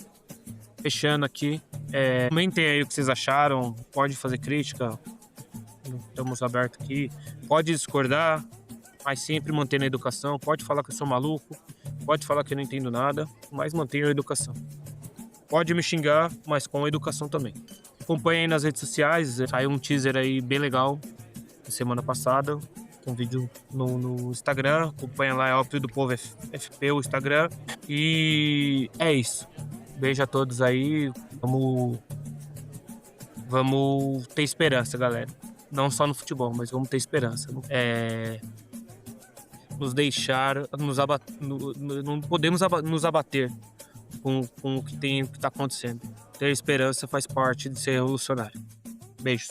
fechando aqui, comentem aí o que vocês acharam, pode fazer crítica, estamos abertos aqui, pode discordar, mas sempre mantendo a educação, pode falar que eu sou maluco, pode falar que eu não entendo nada, mas mantenha a educação. Pode me xingar, mas com a educação também. Acompanhe aí nas redes sociais, saiu um teaser aí bem legal, semana passada, um vídeo no Instagram, acompanha lá, é Ópio do Povo FP, o Instagram, e é isso. Beijo a todos aí, vamos ter esperança, galera. Não só no futebol, mas vamos ter esperança. Não podemos nos abater com o que está acontecendo. Ter esperança faz parte de ser revolucionário. Beijos.